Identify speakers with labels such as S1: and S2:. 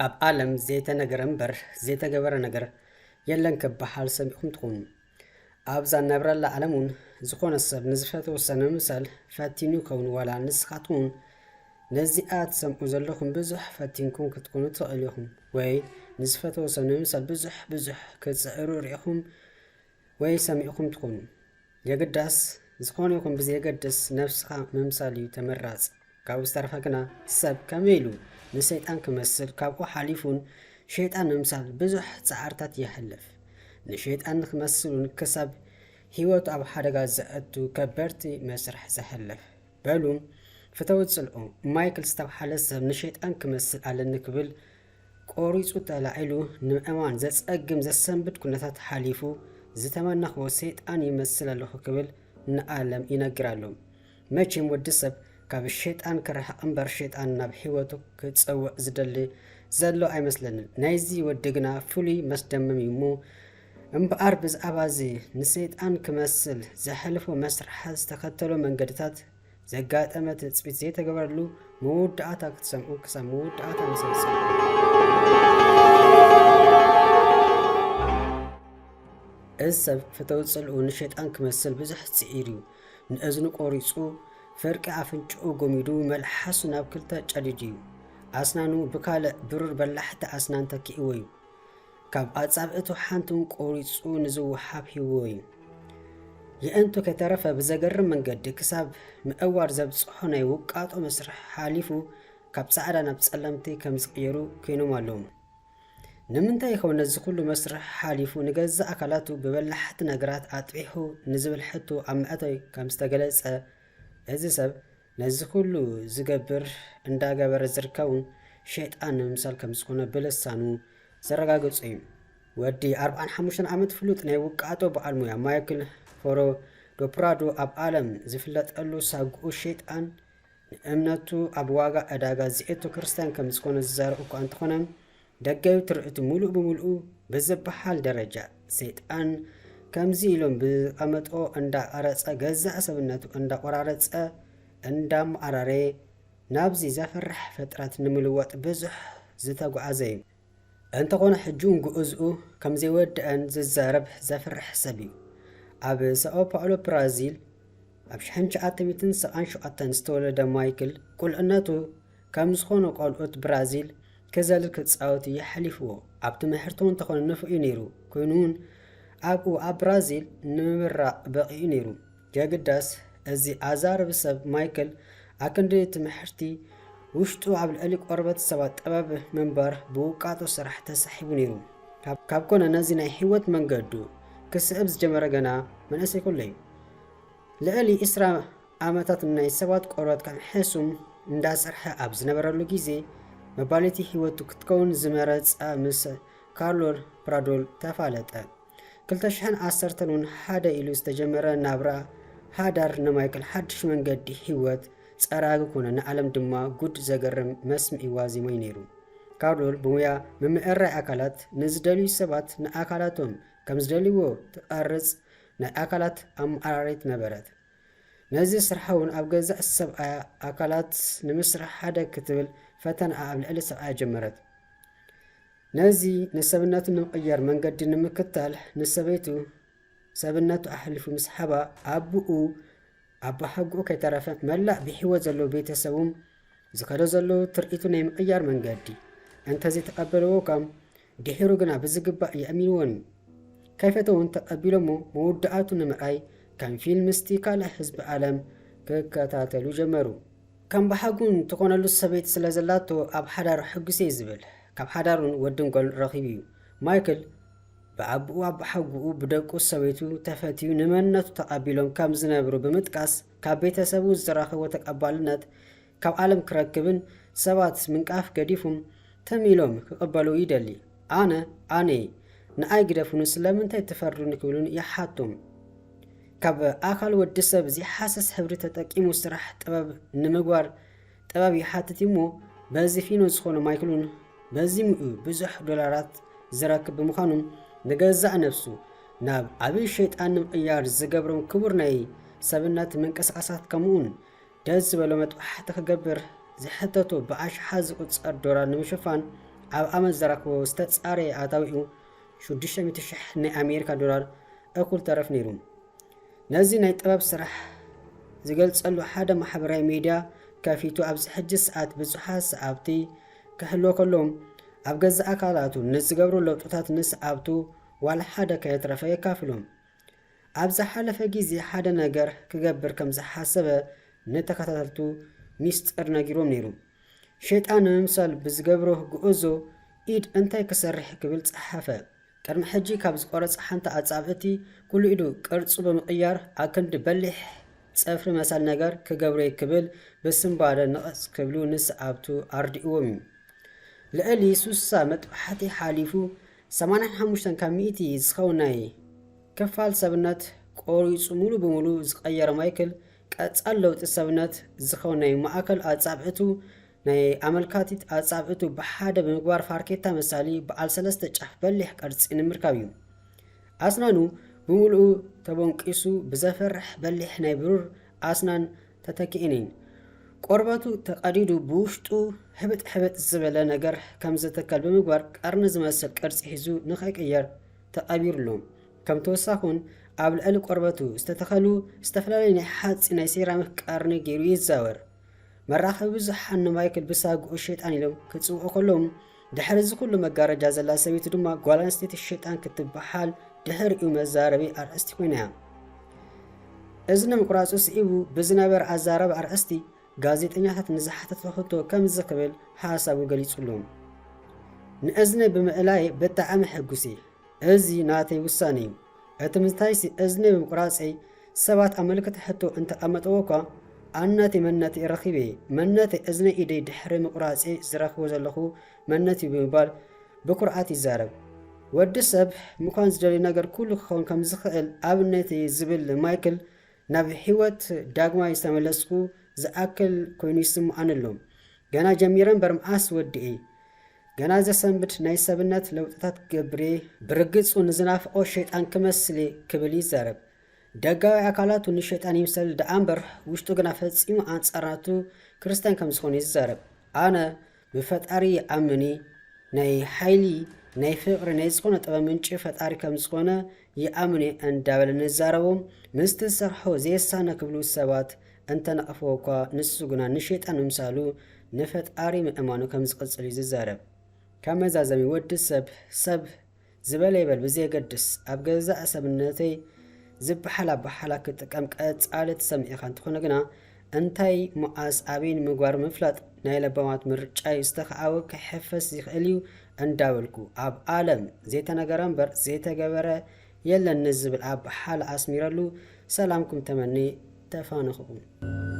S1: ኣብ ዓለም ዘይተነገረ እምበር ዘይተገበረ ነገር የለን ክበሃል ሰሚዕኩም ትኾኑ። ኣብዛ ነብረላ ዓለም እውን ዝኾነ ሰብ ንዝፈተወሰነ ምሳል ፈቲኑ ይኸውን ዋላ ንስኻትኩም ነዚኣ ትሰምዑ ዘለኹም ብዙሕ ፈቲንኩም ክትኮኑ ትኽእሉ ኢኹም ወይ ንዝፈተወሰነ ምሳል ብዙሕ ክትፅዕሩ ርኢኹም ወይ ሰሚዕኩም ትኾኑ። የግዳስ ዝኾነ ይኹን ብዘየገድስ ነፍስኻ ምምሳል እዩ ተመራፂ። ካብኡ ዝተረፈ ግና ሰብ ከመይ ኢሉ ንሰይጣን ክመስል ካብኡ ሓሊፉን ሸይጣን ንምሳል ብዙሕ ፃዕርታት ይሕልፍ። ንሸይጣን ንክመስሉን ክሳብ ሂወቱ ኣብ ሓደጋ ዘእቱ ከበርቲ መስርሕ ዘሕልፍ በሉ ፍተውት ጽልኦ ማይክል ዝተባሃለ ሰብ ንሸይጣን ክመስል ኣለኒ ክብል ቆሪፁ ተላዒሉ ንምእማን ዘጸግም ዘሰንብድ ኩነታት ሓሊፉ ዝተመናኽቦ ሰይጣን ይመስል ኣለኹ ክብል ንዓለም ይነግራሉ። መቼም ወዲ ሰብ ካብ ሸይጣን ክርሕቕ እምበር ሸይጣን ናብ ሂወቱ ክፀውዕ ዝደሊ ዘሎ ኣይመስለንን። ናይዚ ወዲ ግና ፍሉይ መስደመም እዩ እሞ እምበኣር ብዛዕባ እዚ ንሰይጣን ክመስል ዘሕልፎ መስርሓ ዝተኸተሎ መንገድታት ዘጋጠመ ትፅቢት ዘይተገበረሉ መወዳእታ ክትሰምዑ ክሳብ መወዳእታ ንሰብስብ። እዚ ሰብ ፍተው ጽልኡ ንሸይጣን ክመስል ብዙሕ ፅዒር እዩ። ንእዝኑ ቆሪፁ ፍርቂ ኣፍንጭኡ ጎሚዱ መልሓሱ ናብ ክልተ ጨዲድ እዩ። ኣስናኑ ብካልእ ብሩር በላሕቲ ኣስናን ተኪእዎ እዩ። ካብ ኣጻብዕቱ ሓንቱን ቆሪፁ ንዝወሓብ ሂዎ እዩ። የእንቱ ከተረፈ ብዘገርም መንገዲ ክሳብ ምእዋር ዘብፅሖ ናይ ውቃጦ መስርሕ ሓሊፉ ካብ ፃዕዳ ናብ ጸለምቲ ከም ዝቕየሩ ኮይኖም ኣለዉ። ንምንታይ ይኸውን ነዚ ኩሉ መስርሕ ሓሊፉ ንገዛእ ኣካላቱ ብበላሕቲ ነገራት ኣጥቢሑ ንዝብል ሕቶ ኣብ መእተዊ ከም ዝተገለጸ እዚ ሰብ ነዚ ኩሉ ዝገብር እንዳገበረ ዝርከቡን ሸይጣን ንምምሳል ከም ዝኾነ ብልሳኑ ዘረጋገፁ እዩ። ወዲ 45 ዓመት ፍሉጥ ናይ ውቃጦ በዓል ሞያ ማይክል ፎሮዶፕራዶ ኣብ ዓለም ዝፍለጠሉ ሳጉኡ ሸይጣን ንእምነቱ ኣብ ዋጋ ዕዳጋ ዝእቱ ክርስቲያን ከም ዝኾነ ዝዛረቡ እኳ እንተኾነ ደጋዊ ትርኢቱ ሙሉእ ብምሉኡ ብዝበሃል ደረጃ ሰይጣን ከምዚ ኢሎም ብቐመጦ እንዳቀረፀ ገዛእ ሰብነቱ እንዳቆራረፀ እንዳመዓራረ ናብዚ ዘፈርሕ ፍጥረት ንምልወጥ ብዙሕ ዝተጓዓዘ እዩ። እንተኾነ ሕጂውን ግኡዝኡ ከም ዘይወድአን ዝዛረብ ዘፍርሕ ሰብ እዩ። ኣብ ሳኦ ፓውሎ ብራዚል ኣብ 1977 ዝተወለደ ማይክል ቁልዕነቱ ከም ዝኾነ ቆልዑት ብራዚል ክዘልል ክፃወት ይሓሊፍዎ። ኣብ ትምህርቱ እንተኾነ ንፍዑ ነይሩ ኮይኑውን ኣብኡ ኣብ ብራዚል ንምምራቕ በቂኡ ነይሩ። የግዳስ እዚ ኣዛረብ ሰብ ማይክል ኣክንዲ ትምህርቲ ውሽጡ ኣብ ልዕሊ ቆርበት ሰባት ጥበብ ምንባር ብውቃጦ ስራሕ ተሳሒቡ ነይሩ። ካብ ኮነ ነዚ ናይ ሂወት መንገዱ ክስዕብ ዝጀመረ ገና መንእሰይ ኩሉ እዩ። ልዕሊ 20 ዓመታት ናይ ሰባት ቆርበት ከም ሕሱም እንዳሰርሐ ኣብ ዝነበረሉ ግዜ መባለቲ ሂወቱ ክትከውን ዝመረፀ ምስ ካርሎ ፕራዶል ተፋለጠ። 2010 እውን ሓደ ኢሉ ዝተጀመረ ናብራ ሃዳር ንማይክል ሓድሽ መንገዲ ሂወት ፀራጊ ኮነ። ንዓለም ድማ ጉድ ዘገርም መስምዒ ዋዚሞ ነይሩ። ካርሎል ብሞያ ምምዕራይ ኣካላት ንዝደልዩ ሰባት ንኣካላቶም ከም ዝደልይዎ ትቐርፅ ናይ ኣካላት ኣመዓራሪት ነበረት። ነዚ ስርሓ እውን ኣብ ገዛእ ሰብኣይ ኣካላት ንምስራሕ ሓደ ክትብል ፈተና ኣብ ልዕሊ ሰብኣይ ጀመረት። ነዚ ንሰብነቱ ንምቕያር መንገዲ ንምክታል ንሰበይቱ ሰብነቱ ኣሕሊፉ ምስ ሓባ ኣቦኡ ኣቦሓጉኡ ከይተረፈ መላእ ብሂወት ዘለዎ ቤተሰቡም ዝከዶ ዘለዎ ትርኢቱ ናይ ምቕያር መንገዲ እንተዘይተቐበልዎ ከም ድሒሩ ግና ብዝግባእ የእሚንዎን ከይፈተውን ተቐቢሎሞ መወዳእቱ ንምርኣይ ከም ፊልም ምስቲ ካልእ ህዝቢ ዓለም ክከታተሉ ጀመሩ። ከም ባሓጉን ትኾነሉ ሰበይቲ ስለ ዘላቶ ኣብ ሓዳሩ ሕጉሰ ዝብል ካብ ሓዳሩን ወድን ጓል ረኺቡ እዩ። ማይክል ብኣቦኡ ኣቦሓጉኡ ብደቁ ሰበይቱ ተፈትዩ ንመንነቱ ተቐቢሎም ከም ዝነብሩ ብምጥቃስ ካብ ቤተሰቡ ዝረኸቦ ተቐባልነት ካብ ዓለም ክረክብን ሰባት ምንቃፍ ገዲፉም ተሚሎም ክቕበሉ ይደሊ። ኣነ ንኣይ ግደፉን ስለምንታይ ትፈርዱን ክብሉን ይሓቶም። ካብ ኣካል ወዲ ሰብ ዘይሓሰስ ሕብሪ ተጠቂሙ ስራሕ ጥበብ ንምግባር ጥበብ ይሓትት እሞ በዚ ፊኖ ዝኾነ ማይክሉን በዚ ምኡ ብዙሕ ዶላራት ዝረክብ ብምዃኑ ንገዛእ ነፍሱ ናብ ዓብይ ሸይጣን ንምቕያር ዝገብሮም ክቡር ናይ ሰብነት ምንቅስቃሳት ከምኡውን ደስ ዝበሎ መጥባሕቲ ክገብር ዝሕተቶ ብኣሽሓ ዝቁፀር ዶላር ንምሽፋን ኣብ ኣመት ዘረክቦ ዝተጻረየ ኣታዊኡ 600,000 ናይ ኣሜሪካ ዶላር እኩል ተረፍ ነይሩ። ነዚ ናይ ጥበብ ስራሕ ዝገልጸሉ ሓደ ማሕበራዊ ሚድያ ከፊቱ ኣብዚ ሕጂ ሰዓት ብዙሓት ሰዓብቲ ክህልዎ ከሎም ኣብ ገዛ ኣካላቱ ንዝገብሩ ለውጥታት ንሰዓብቱ ዋላ ሓደ ከየትረፈ የካፍሎም። ኣብ ዝሓለፈ ግዜ ሓደ ነገር ክገብር ከም ዝሓሰበ ንተከታተልቱ ሚስጥር ነጊሮም ነይሩ። ሸይጣን ንምምሳል ብዝገብሮ ጉዕዞ ኢድ እንታይ ክሰርሕ ክብል ፀሓፈ። ቅድሚ ሕጂ ካብ ዝቆረፀ ሓንቲ ኣጻብዕቲ ኩሉ ኢዱ ቅርጹ ብምቕያር ኣብ ክንዲ በሊሕ ፀፍሪ መሳል ነገር ክገብሮ ክብል ብስምባደ ንቐፅ ክብሉ ንሰዓብቱ ኣርዲእዎም እዩ። ልዕሊ 60 መጥባሕቲ ሓሊፉ 85 ካብ 100 ዝኸውን ናይ ክፋል ሰብነት ቆሪፁ ሙሉ ብምሉ ዝቀየረ ማይክል ቀጻል ለውጢ ሰብነት ዝኸውን ናይ ማእከል ኣጻብዕቱ ናይ ኣመልካቲት ኣጻብዕቱ ብሓደ ብምግባር ፋርኬታ መሳሊ በዓል 3 ጫፍ በሊሕ ቅርፂ ንምርካብ እዩ። ኣስናኑ ብምሉኡ ተበንቂሱ ብዘፈርሕ በሊሕ ናይ ብሩር ኣስናን ተተኪአነን። ቆርበቱ ተቀዲዱ ብውሽጡ ሕብጥ ሕብጥ ዝበለ ነገር ከም ዝተከል ብምግባር ቀርኒ ዝመስል ቅርፂ ሒዙ ንኸይቅየር ተቐቢሩሎም። ከም ተወሳኹን ኣብ ልዕሊ ቆርበቱ ዝተተኸሉ ዝተፈላለዩ ናይ ሓፂ ናይ ሴራሚክ ቀርኒ ገይሩ ይዛወር። መራኸቢ ብዙሓን ንማይክል ብሳጉኡ ሸይጣን ኢሎም ክፅውዑ ከሎም ድሕሪ እዚ ኩሉ መጋረጃ ዘላ ሰበይቲ ድማ ጓል ኣንስተይቲ ሸይጣን ክትበሃል ድሕሪኡ መዛረቢ ኣርእስቲ ኮይና እያ። እዝኒ ምቁራፁ ስኢቡ ብዝነበረ ኣዛረብ ኣርእስቲ ጋዜጠኛታት ንዝሓተት ሕቶ ከምዚ ክብል ሓሳቡ ገሊጹሎም። ንእዝኒ ብምዕላይ ብጣዕሚ ሕጉሲ፣ እዚ ናተይ ውሳነ እዩ። እቲ ምንታይሲ እዝኒ ብምቁራፀይ ሰባት ኣብ ምልክት ሕቶ እንተቐመጠዎ እኳ ኣነቲ መንነቲ ረኺበ መንነቲ እዝኒ ኢደይ ድሕሪ ምቁራፄ ዝረኽቦ ዘለኹ መንነቲ ብምባል ብኩርዓት ይዛረብ። ወዲ ሰብ ምኳን ዝደልዩ ነገር ኩሉ ክኸውን ከም ዝኽእል ኣብነቲ ዝብል ማይክል ናብ ህይወት ዳግማይ ዝተመለስኩ ዝኣክል ኮይኑ ይስምዓንሎም። ገና ጀሚረ እምበር መዓስ ወዲኤ ገና ዘሰንብድ ናይ ሰብነት ለውጥታት ገብሬ ብርግፁ ንዝናፍቆ ሸይጣን ክመስል ክብል ይዛረብ። ደጋዊ ኣካላቱ ንሸይጣን ይምሰል ደኣ እምበር ውሽጡ ግና ፈፂሙ ኣንጻራቱ ክርስቲያን ከም ዝኾነ ይዛረብ። ኣነ ብፈጣሪ ይኣምኒ ናይ ሓይሊ ናይ ፍቅሪ ናይ ዝኾነ ጥበብ ምንጪ ፈጣሪ ከም ዝኾነ ይኣምኒ እንዳበለ ንዛረቦም ምስቲ ዝሰርሖ ዘየሳነ ክብሉ ሰባት እንተነቐፍዎ እኳ ንሱ ግና ንሸይጣን ምምሳሉ ንፈጣሪ ምእማኑ ከም ዝቕፅል እዩ ዝዛረብ። ካብ መዛዘሚ ወዲ ሰብ ዝበለ ይበል ብዘየገድስ ኣብ ገዛእ ሰብነተይ ዝበሓላ በሓላ ክጥቀም ቀጻሊ ተሰሚዒኻ እንትኾነ ግና እንታይ መዓስ ኣበይን ምግባር ምፍላጥ ናይ ለባማት ምርጫይ ዝተኸዓወ ክሕፈስ ይኽእል እዩ እንዳበልኩ ኣብ ዓለም ዘይተነገረ እምበር ዘይተገበረ የለን ንዝብል ኣብ በሓላ ኣስሚረሉ ሰላምኩም ተመኒ ተፋንኽኩም።